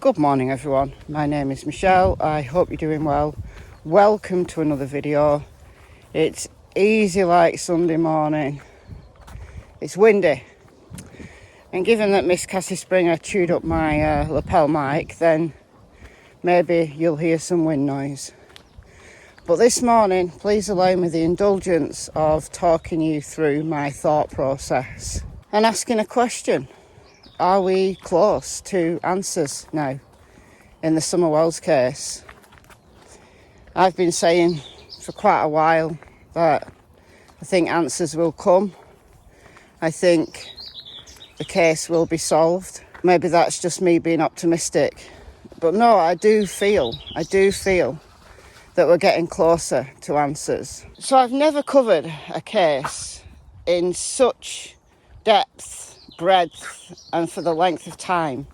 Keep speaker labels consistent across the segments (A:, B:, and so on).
A: Good morning everyone, my name is Michelle, I hope you're doing well. Welcome to another video. It's easy like Sunday morning, it's windy, and given that Miss Cassie Springer chewed up my lapel mic, then maybe you'll hear some wind noise. But this morning, please allow me the indulgence of talking you through my thought process and asking a question. Are we close to answers now in the Summer Wells case? I've been saying for quite a while that I think answers will come. I think the case will be solved. Maybe that's just me being optimistic. But no, I do feel that we're getting closer to answers. So I've never covered a case in such depth, breadth, and for the length of time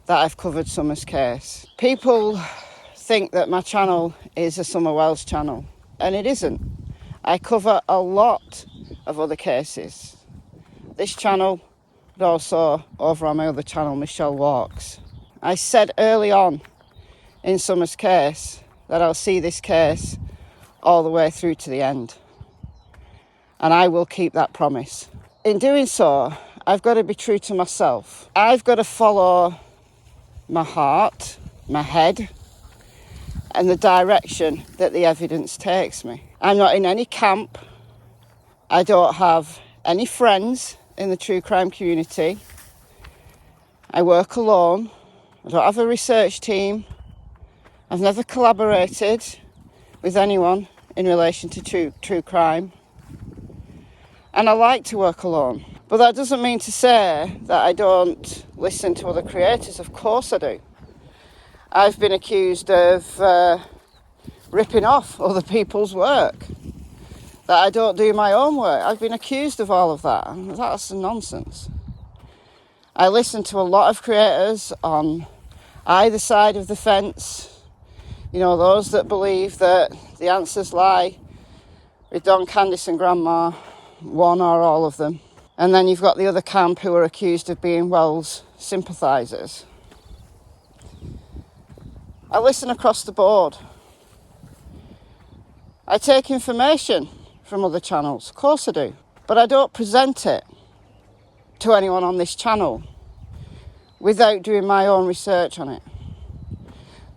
A: that I've covered Summer's case. People think that my channel is a Summer Wells channel, and it isn't. I cover a lot of other cases. This channel, but also over on my other channel, Michelle Walks. I said early on in Summer's case that I'll see this case all the way through to the end. And I will keep that promise. In doing so, I've got to be true to myself. I've got to follow my heart, my head, and the direction that the evidence takes me. I'm not in any camp. I don't have any friends in the true crime community. I work alone. I don't have a research team. I've never collaborated with anyone in relation to true crime. And I like to work alone. But that doesn't mean to say that I don't listen to other creators. Of course I do. I've been accused of ripping off other people's work, that I don't do my own work. I've been accused of all of that, and that's nonsense. I listen to a lot of creators on either side of the fence. You know, those that believe that the answers lie with Don, Candice and Grandma, one or all of them. And then you've got the other camp who are accused of being Wells sympathisers. I listen across the board. I take information from other channels, of course I do. But I don't present it to anyone on this channel without doing my own research on it.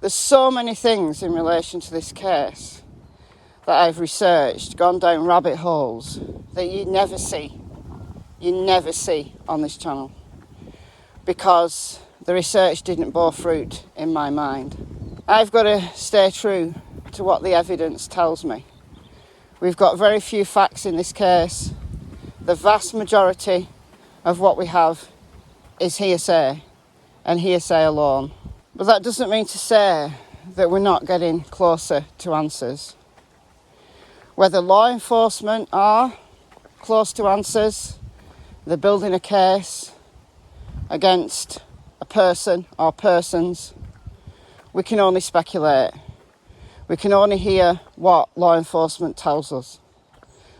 A: There's so many things in relation to this case that I've researched, gone down rabbit holes that you never see on this channel, because the research didn't bear fruit in my mind. I've got to stay true to what the evidence tells me. We've got very few facts in this case. The vast majority of what we have is hearsay, and hearsay alone. But that doesn't mean to say that we're not getting closer to answers. Whether law enforcement are close to answers, they're building a case against a person or persons, we can only speculate. We can only hear what law enforcement tells us.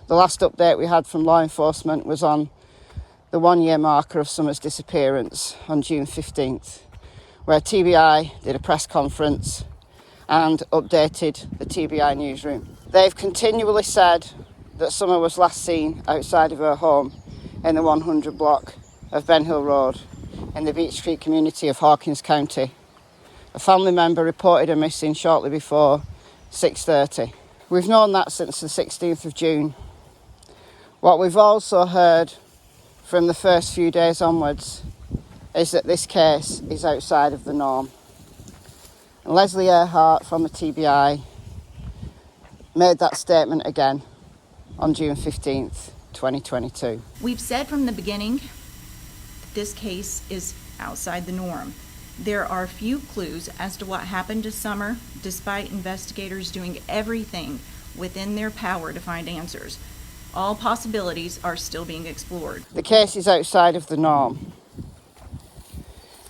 A: The last update we had from law enforcement was on the 1 year marker of Summer's disappearance on June 15th, where TBI did a press conference and updated the TBI newsroom. They've continually said that Summer was last seen outside of her home in the 100 block of Ben Hill Road in the Beech Creek community of Hawkins County. A family member reported her missing shortly before 6:30. We've known that since the 16th of June. What we've also heard from the first few days onwards is that this case is outside of the norm. And Leslie Earhart from the TBI made that statement again on June 15th, 2022.
B: We've said from the beginning that this case is outside the norm. There are few clues as to what happened to Summer, despite investigators doing everything within their power to find answers. All possibilities are still being explored.
A: The case is outside of the norm.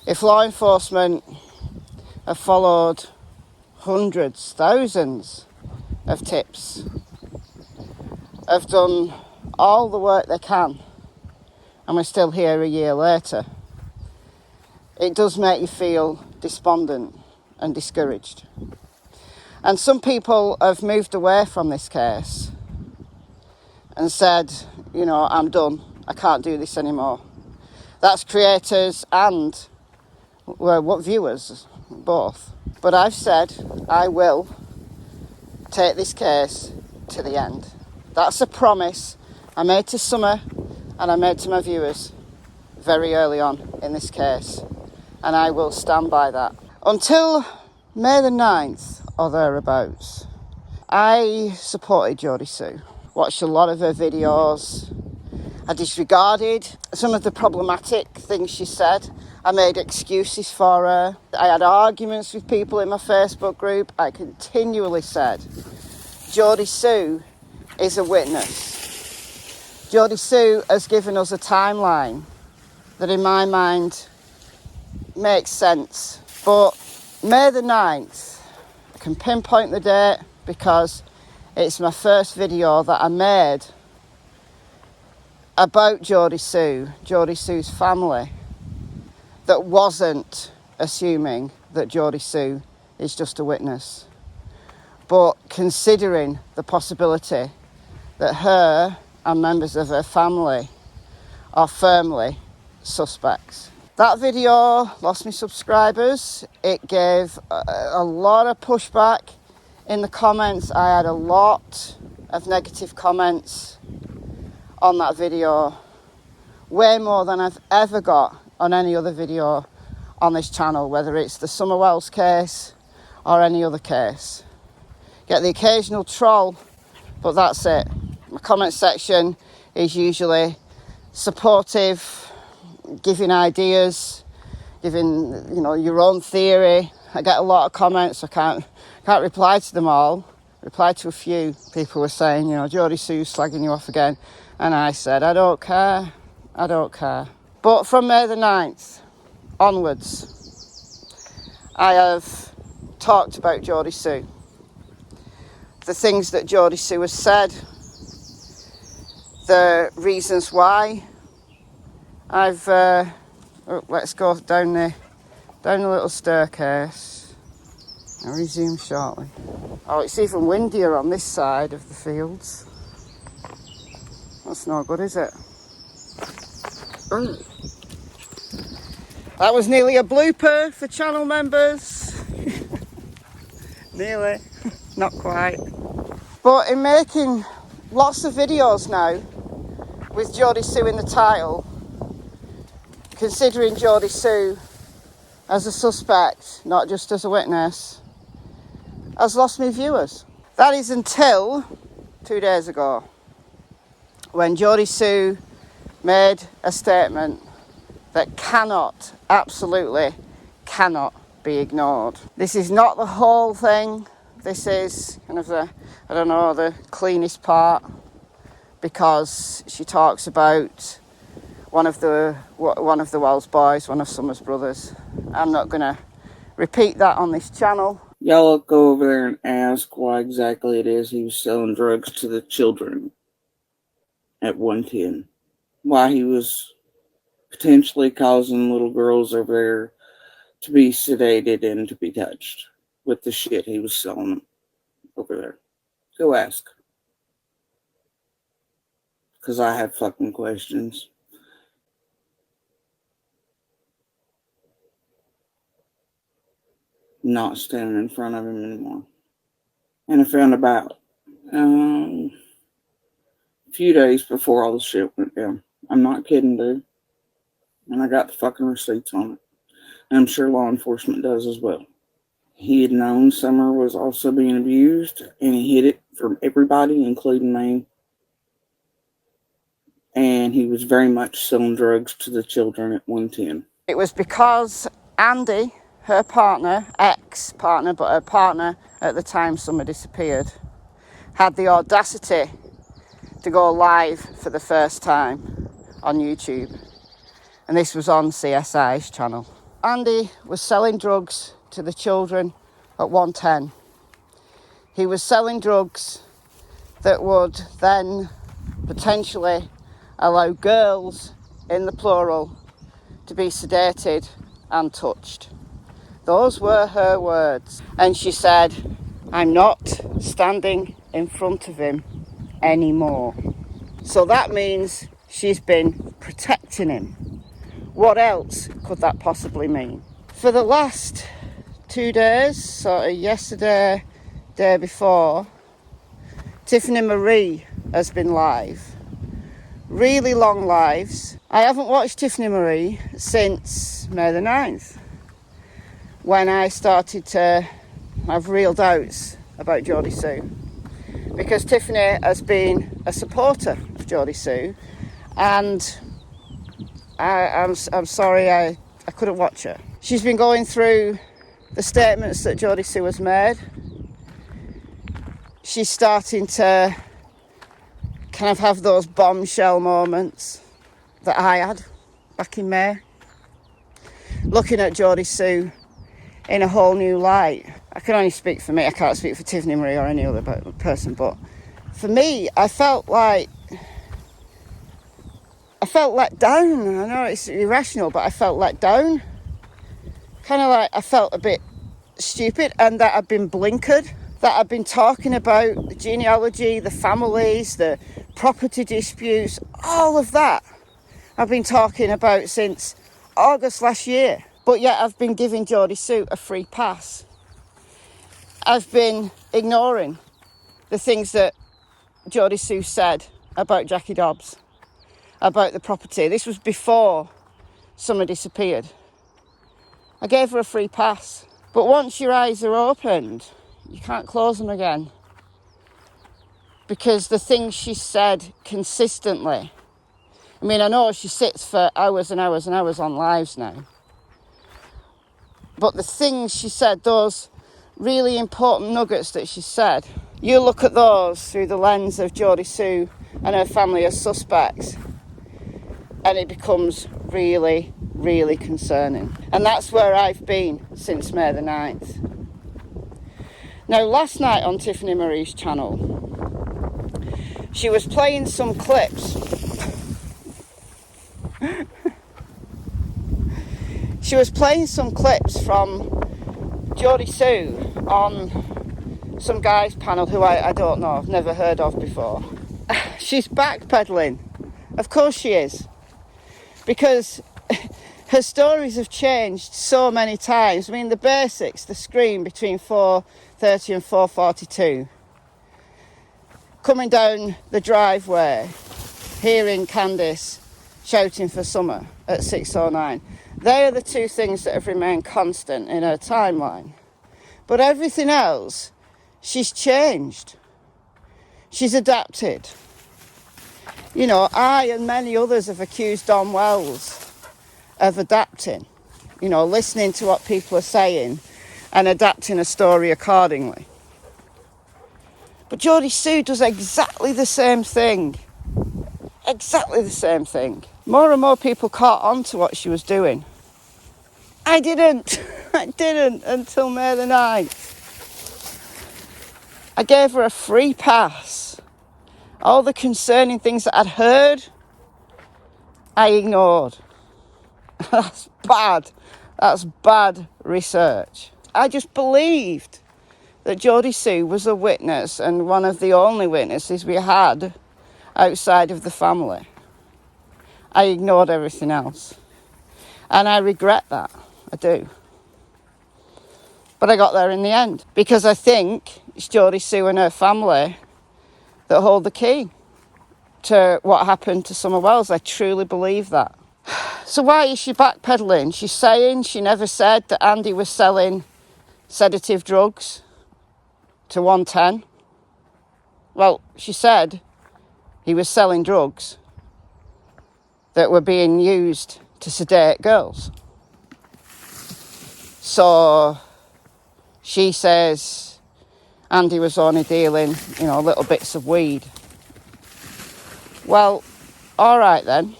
A: If law enforcement have followed hundreds, thousands of tips, have done all the work they can, and we're still here a year later, it does make you feel despondent and discouraged. And some people have moved away from this case and said, you know, I'm done. I can't do this anymore. That's creators and what viewers, both. But I've said I will take this case to the end. That's a promise I made to Summer and I made to my viewers very early on in this case. And I will stand by that. Until May the 9th or thereabouts, I supported Jodisue. Watched a lot of her videos. I disregarded some of the problematic things she said. I made excuses for her. I had arguments with people in my Facebook group. I continually said, Jodisue is a witness. Jodisue has given us a timeline that in my mind makes sense. But May the 9th, I can pinpoint the date because it's my first video that I made about Jodisue's family, that wasn't assuming that Jodisue is just a witness, but considering the possibility that her and members of her family are firmly suspects. That video lost me subscribers. It gave a lot of pushback in the comments. I had a lot of negative comments on that video, way more than I've ever got on any other video on this channel, whether it's the Summer Wells case or any other case. Get the occasional troll, but that's it. My comment section is usually supportive, giving ideas, giving, you know, your own theory. I get a lot of comments. I can't reply to them all. Replied to a few. People were saying, you know, Jodisue's slagging you off again. And I said, I don't care. I don't care. But from May the 9th onwards, I have talked about Jodisue. The things that Jodisue has said, the reasons why. I've let's go down the little staircase. I'll resume shortly. Oh, it's even windier on this side of the fields. That's no good, is it? That was nearly a blooper for channel members. Nearly, not quite. But in making lots of videos now with Jodisue in the title, considering Jodisue as a suspect, not just as a witness, has lost me viewers. That is until 2 days ago, when Jodisue made a statement that cannot, absolutely cannot be ignored. This is not the whole thing. This is kind of the cleanest part, because she talks about one of the Wells boys, one of Summer's brothers. I'm not going to repeat that on this channel.
C: Y'all go over there and ask why exactly it is he was selling drugs to the children at 110. Why he was potentially causing little girls over there to be sedated and to be touched with the shit he was selling them over there. Go ask. Because I have fucking questions. Not standing in front of him anymore. And I found about a few days before all the shit went down. I'm not kidding, dude. And I got the fucking receipts on it. And I'm sure law enforcement does as well. He had known Summer was also being abused, and he hid it from everybody, including me. And he was very much selling drugs to the children at 110.
A: It was because Andy, her partner, ex-partner, but her partner at the time Summer disappeared, had the audacity to go live for the first time on YouTube. And this was on CSI's channel. Andy was selling drugs to the children at 110. He was selling drugs that would then potentially allow girls, in the plural, to be sedated and touched. Those were her words. And she said, I'm not standing in front of him anymore. So that means she's been protecting him. What else could that possibly mean? For the last 2 days, sort of yesterday, day before, Tiffany Marie has been live. Really long lives. I haven't watched Tiffany Marie since May the 9th, when I started to have real doubts about Jodisue, because Tiffany has been a supporter of Jodisue, and I'm sorry I couldn't watch her. She's been going through the statements that Jodisue has made. She's starting to kind of have those bombshell moments that I had back in May. Looking at Jodisue in a whole new light. I can only speak for me, I can't speak for Tiffany Marie or any other person, but for me, I felt let down. I know it's irrational, but I felt let down. Kind of like I felt a bit stupid, and that I'd been blinkered, that I'd been talking about the genealogy, the families, the property disputes, all of that I've been talking about since August last year. But yet I've been giving Jodisue a free pass. I've been ignoring the things that Jodisue said about Jackie Dobbs, about the property. This was before Summer disappeared. I gave her a free pass. But once your eyes are opened, you can't close them again. Because the things she said consistently, I mean, I know she sits for hours and hours and hours on lives now. But the things she said, those really important nuggets that she said, you look at those through the lens of Jodisue and her family as suspects, and it becomes really, really concerning. And that's where I've been since May the 9th. Now, last night on Tiffany Marie's channel, she was playing some clips. She was playing some clips from Jodisue on some guy's panel who I don't know, I've never heard of before. She's backpedaling. Of course she is. Because her stories have changed so many times. I mean, the basics, the scream between 4:30 and 4:42. Coming down the driveway, hearing Candice shouting for Summer at 6:09. They are the two things that have remained constant in her timeline. But everything else, she's changed. She's adapted. You know, I and many others have accused Don Wells of adapting. You know, listening to what people are saying and adapting a story accordingly. But Jodisue does exactly the same thing. Exactly the same thing. More and more people caught on to what she was doing. I didn't until May the 9th. I gave her a free pass. All the concerning things that I'd heard, I ignored. That's bad. That's bad research. I just believed that Jodisue was a witness, and one of the only witnesses we had outside of the family. I ignored everything else. And I regret that. I do. But I got there in the end. Because I think it's Jodisue and her family that hold the key to what happened to Summer Wells. I truly believe that. So why is she backpedaling? She's saying she never said that Andy was selling sedative drugs to 110. Well, she said he was selling drugs that were being used to sedate girls. So she says Andy was only dealing, little bits of weed. Well, all right then.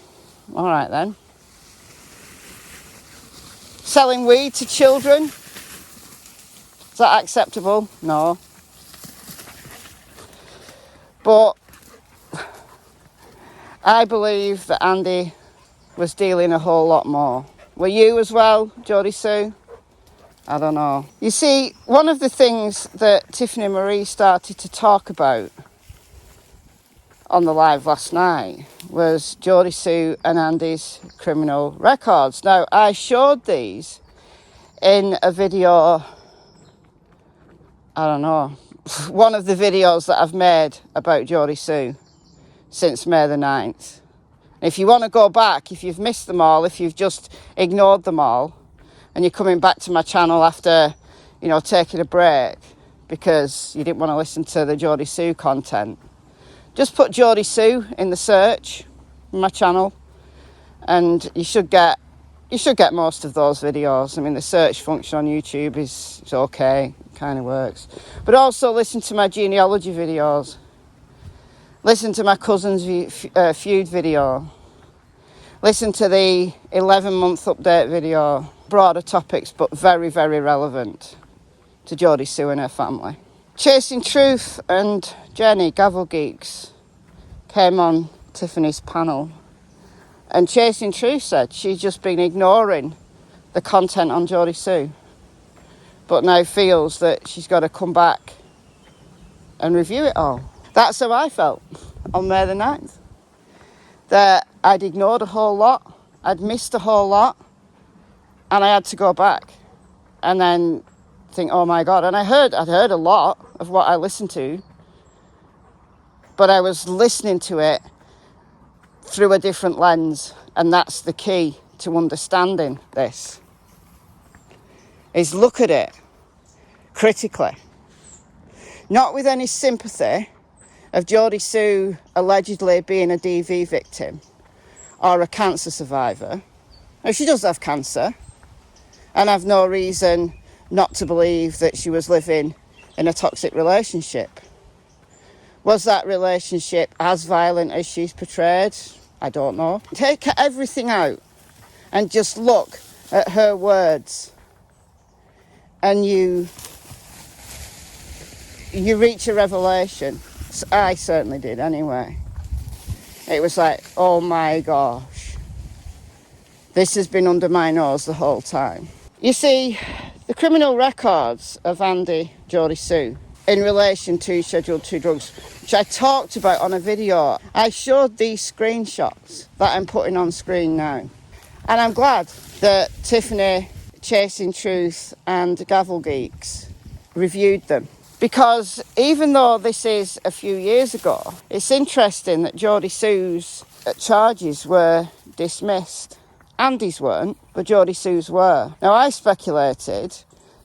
A: Selling weed to children? Is that acceptable? No. But I believe that Andy was dealing a whole lot more. Were you as well, Jodisue? I don't know. You see, one of the things that Tiffany Marie started to talk about on the live last night was Jodisue and Andy's criminal records. Now, I showed these in a video, I don't know, one of the videos that I've made about Jodisue since May the 9th. If you want to go back, if you've missed them all, if you've just ignored them all, and you're coming back to my channel after, you know, taking a break because you didn't want to listen to the Jodisue content, just put Jodisue in the search on my channel, and you should get most of those videos. I mean, the search function on YouTube is okay, it kind of works. But also listen to my genealogy videos. Listen to my cousin's feud video. Listen to the 11-month update video. Broader topics, but very, very relevant to Jodisue and her family. Chasing Truth and Jenny, Gavel Geeks, came on Tiffany's panel. And Chasing Truth said she's just been ignoring the content on Jodisue, but now feels that she's got to come back and review it all. That's how I felt on May the 9th. That I'd ignored a whole lot, I'd missed a whole lot, and I had to go back and then think, oh my God. And I'd heard a lot of what I listened to, but I was listening to it through a different lens, and that's the key to understanding this, is look at it critically. Not with any sympathy of Jodisue allegedly being a DV victim or a cancer survivor. Now, she does have cancer, and I've no reason not to believe that she was living in a toxic relationship. Was that relationship as violent as she's portrayed? I don't know. Take everything out and just look at her words, and you reach a revelation. I certainly did anyway. It was like, oh my gosh, this has been under my nose the whole time. You see, the criminal records of Andy Jodisue in relation to Schedule 2 drugs, which I talked about on a video, I showed these screenshots that I'm putting on screen now. And I'm glad that Tiffany, Chasing Truth and Gavel Geeks reviewed them. Because even though this is a few years ago, it's interesting that Jodisue's charges were dismissed. Andy's weren't, but Jodisue's were. Now, I speculated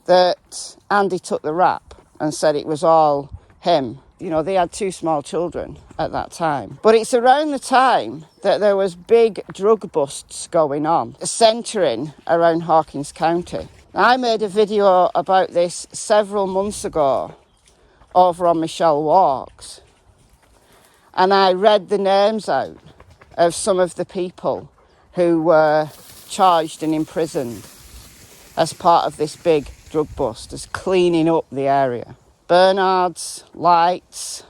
A: that Andy took the rap and said it was all him. You know, they had 2 small children at that time. But it's around the time that there was big drug busts going on, centering around Hawkins County. I made a video about this several months ago over on Michelle Walks, and I read the names out of some of the people who were charged and imprisoned as part of this big drug bust, as cleaning up the area. Bernard's, Lights,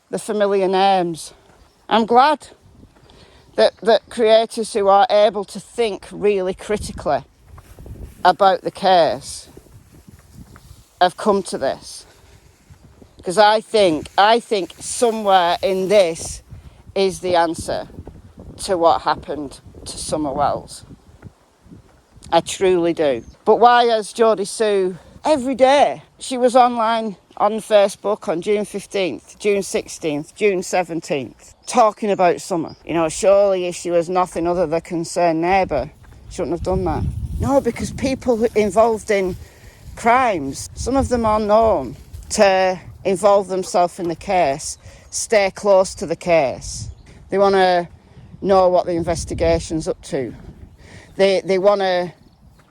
A: the familiar names. I'm glad that creators who are able to think really critically about the case have come to this. Because I think somewhere in this is the answer to what happened to Summer Wells. I truly do. But why has Jodisue every day? She was online on Facebook on June 15th, June 16th, June 17th, talking about Summer. You know, surely if she was nothing other than a concerned neighbour, she wouldn't have done that. No, because people involved in crimes, some of them are known to involve themselves in the case, stay close to the case. They want to know what the investigation's up to. They want to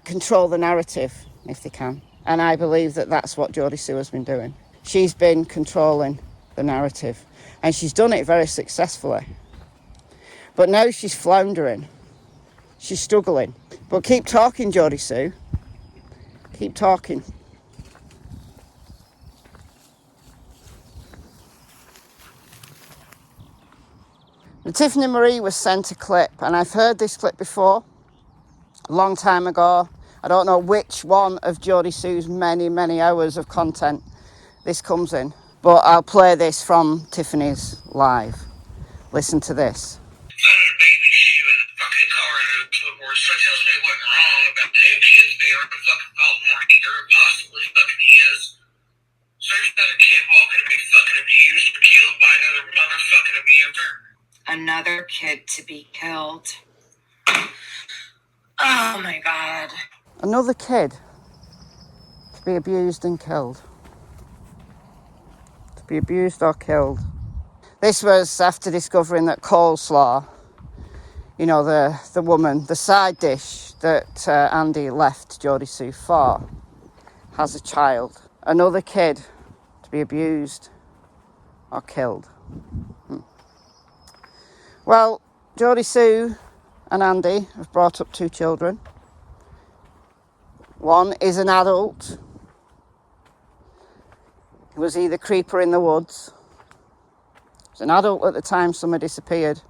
A: control the narrative if they can. And I believe that that's what Jodisue has been doing. She's been controlling the narrative, and she's done it very successfully. But now she's floundering. She's struggling. But keep talking, Jodisue. Keep talking. Tiffany Marie was sent a clip, and I've heard this clip before, a long time ago. I don't know which one of Jodisue's many, many hours of content this comes in, but I'll play this from Tiffany's live. Listen to this.
D: Found a baby shoe in the fucking car and it was so it tells me it wasn't wrong about two kids being on the fucking Baltimore either, possibly fucking his. So there's another kid walking to be fucking abused or killed by another motherfucking abuser.
E: Another kid to be killed. Oh my God.
A: Another kid to be abused and killed. To be abused or killed. This was after discovering that coleslaw, you know, the woman, the side dish that Andy left Jodisue for, has a child. Another kid to be abused or killed. Well, Jodisue and Andy have brought up two children. One is an adult. He was either creeper in the woods. He was an adult at the time Summer disappeared.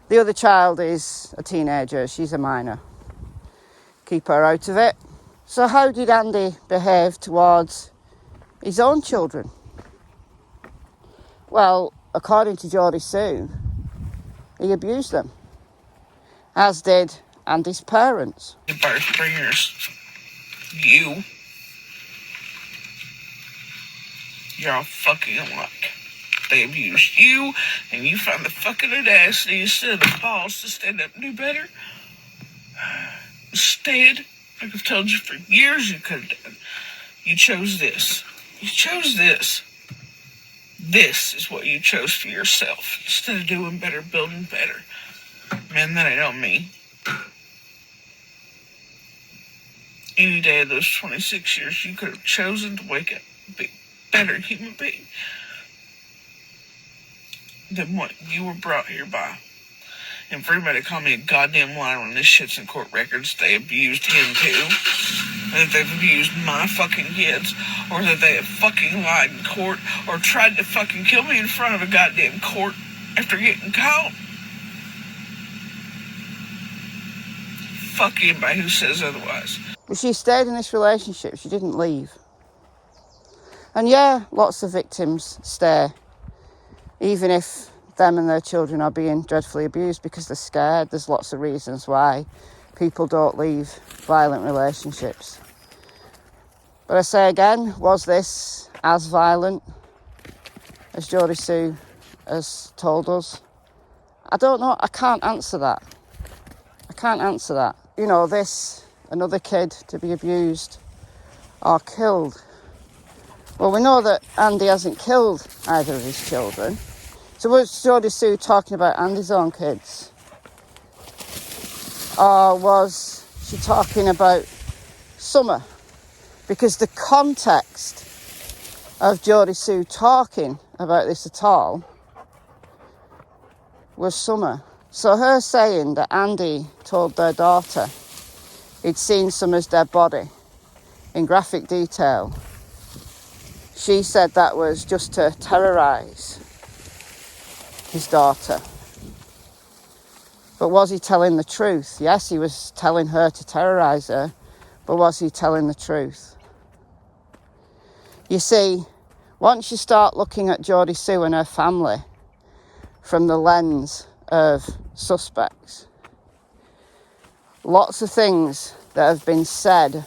A: The other child is a teenager. She's a minor. Keep her out of it. So how did Andy behave towards his own children? Well, according to Jodisue, he abused them, as did Andy's parents.
D: The birth bringers, you're all fucking alike. They abused you, and you found the fucking audacity instead of the balls to stand up and do better. Instead, like I've told you for years you could have done, you chose this. You chose this. This is what you chose for yourself, instead of doing better, building better. Man, that ain't on me. Any day of those 26 years, you could have chosen to wake up and be a better human being than what you were brought here by. And for everybody to call me a goddamn liar when this shit's in court records, they abused him too. And that they've abused my fucking kids, or that they have fucking lied in court, or tried to fucking kill me in front of a goddamn court after getting caught. Fuck anybody who says otherwise.
A: But she stayed in this relationship. She didn't leave. And yeah, lots of victims stay, even if them and their children are being dreadfully abused, because they're scared. There's lots of reasons why people don't leave violent relationships. But I say again, was this as violent as Jodisue has told us? I don't know. I can't answer that. You know, another kid to be abused or killed. Well, we know that Andy hasn't killed either of his children. So was Jodisue talking about Andy's own kids? Or was she talking about Summer? Because the context of Jodisue talking about this at all was Summer. So her saying that Andy told their daughter he'd seen Summer's dead body in graphic detail, she said that was just to terrorise his daughter. But was he telling the truth? Yes, he was telling her to terrorise her, but was he telling the truth? You see, once you start looking at Jodisue and her family from the lens of suspects, lots of things that have been said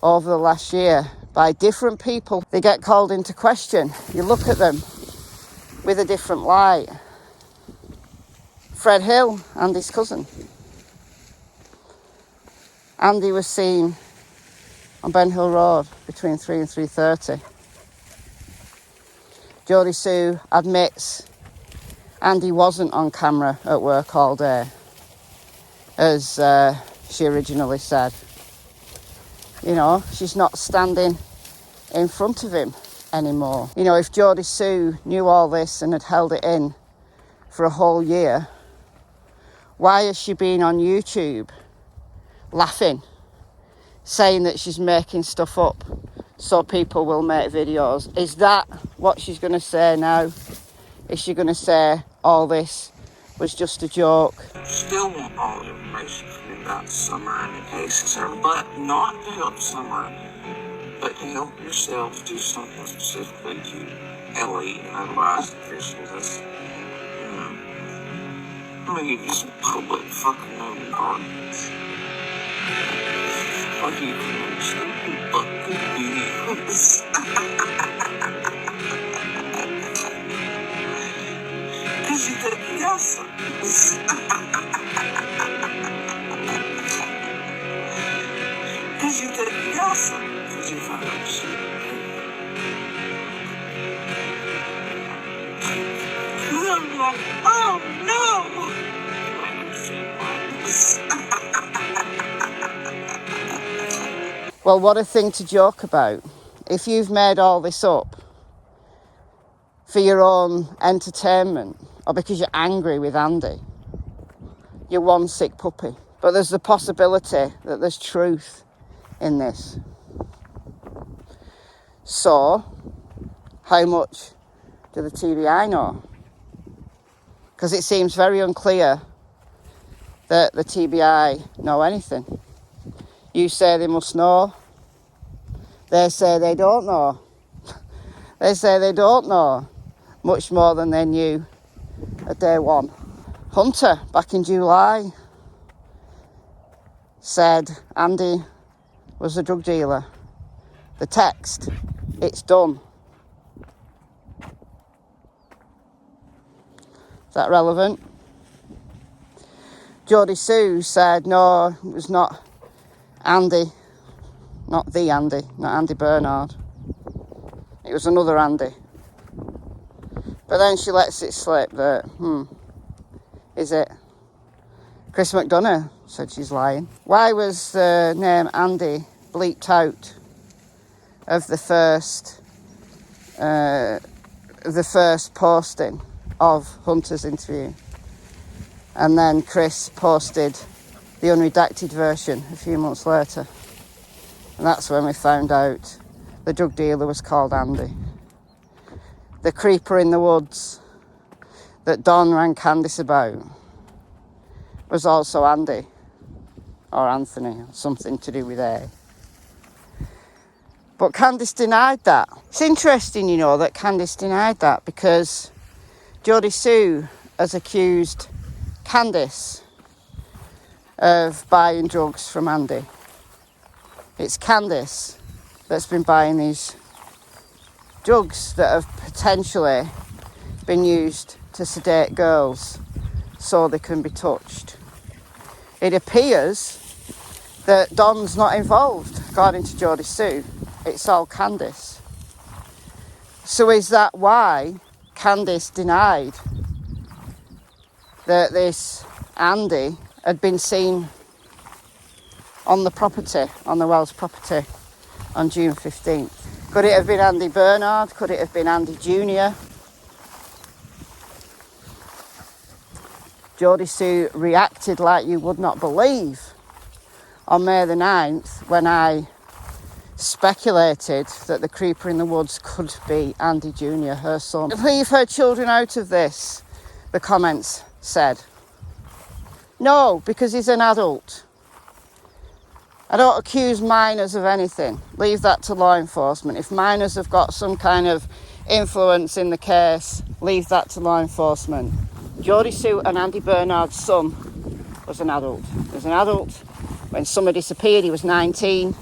A: over the last year by different people, they get called into question. You look at them with a different light. Fred Hill, Andy's cousin. Andy was seen on Ben Hill Road between 3 and 3:30. Jodisue admits Andy wasn't on camera at work all day, as she originally said. You know, she's not standing in front of him anymore. You know, if Jodisue knew all this and had held it in for a whole year, why has she been on YouTube laughing, saying that she's making stuff up so people will make videos? Is that what she's going to say now? Is she going to say all this was just a joke?
D: Still want all the information from you, about Summer and the cases are, but not to help Summer, but to help yourselves do something specifically to Ellie, and otherwise Chris will just, I'm gonna give you some public fucking note cards. Or you can understand the fucking videos. Cause you didn't guess it. Cause you didn't guess it. Cause you found out shit. Cause I'm like, oh no!
A: Well, what a thing to joke about. If you've made all this up for your own entertainment, or because you're angry with Andy, you're one sick puppy. But there's the possibility that there's truth in this. So, how much do the TBI know? Because it seems very unclear that the TBI know anything. You say they must know. They say they don't know. They say they don't know much more than they knew at day one. Hunter, back in July, said Andy was a drug dealer. The text, it's done. Is that relevant? Jodisue said no, it was not Andy, not the Andy, not Andy Bernard. It was another Andy. But then she lets it slip that, is it? Chris McDonough said she's lying. Why was the name Andy bleeped out of the first posting of Hunter's interview? And then Chris posted the unredacted version a few months later. And that's when we found out the drug dealer was called Andy. The creeper in the woods that Don rang Candice about was also Andy, or Anthony, or something to do with A. But Candice denied that. It's interesting, you know, that Candice denied that, because Jodisue has accused Candice of buying drugs from Andy. It's Candice that's been buying these drugs that have potentially been used to sedate girls so they can be touched. It appears that Don's not involved, according to Jodisue. It's all Candice. So is that why Candice denied that this Andy had been seen on the property, on the Wells property, on June 15th? Could it have been Andy Bernard? Could it have been Andy Jr.? Jodisue reacted like you would not believe on May the 9th when I speculated that the creeper in the woods could be Andy Jr., her son. Leave her children out of this, the comments said. No, because he's an adult. I don't accuse minors of anything. Leave that to law enforcement. If minors have got some kind of influence in the case, leave that to law enforcement. Jodisue and Andy Bernard's son was an adult. He was an adult. When Summer disappeared, he was 19.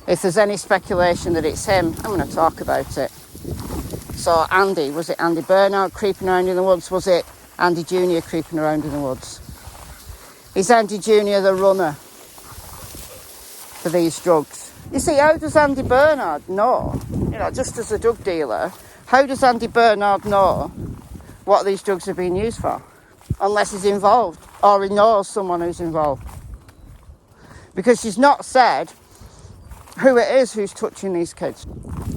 A: If there's any speculation that it's him, I'm going to talk about it. So Andy, was it Andy Bernard creeping around in the woods? Was it Andy Jr. creeping around in the woods? Is Andy Jr. the runner for these drugs? You see, how does Andy Bernard know, just as a drug dealer, how does Andy Bernard know what these drugs are being used for? Unless he's involved, or he knows someone who's involved. Because she's not said who it is who's touching these kids.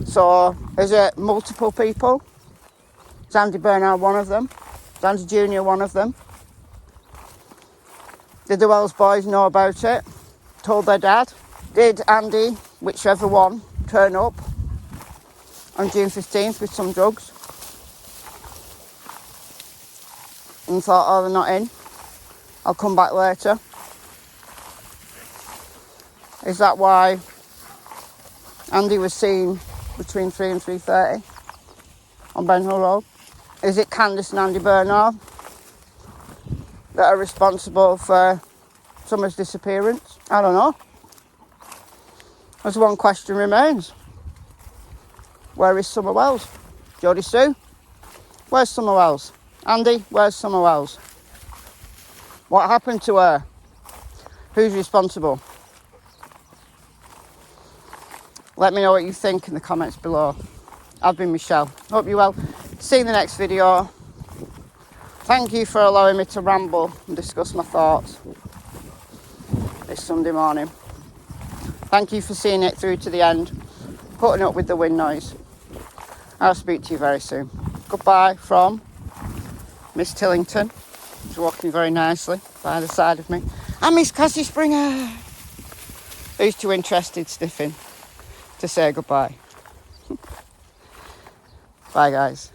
A: So, is it multiple people? Is Andy Bernard one of them? Is Andy Jr. one of them? Did the Wells boys know about it? Told their dad? Did Andy, whichever one, turn up on June 15th with some drugs? And thought, oh, they're not in. I'll come back later. Is that why Andy was seen between 3 and 3:30 on Ben Hill Road? Is it Candice and Andy Bernard that are responsible for Summer's disappearance? I don't know. As one question remains. Where is Summer Wells? Jodisue? Where's Summer Wells? Andy, where's Summer Wells? What happened to her? Who's responsible? Let me know what you think in the comments below. I've been Michelle. Hope you're well. See you in the next video. Thank you for allowing me to ramble and discuss my thoughts this Sunday morning. Thank you for seeing it through to the end, putting up with the wind noise. I'll speak to you very soon. Goodbye from Miss Tillington, who's walking very nicely by the side of me, and Miss Cassie Springer, who's too interested sniffing to say goodbye. Bye guys.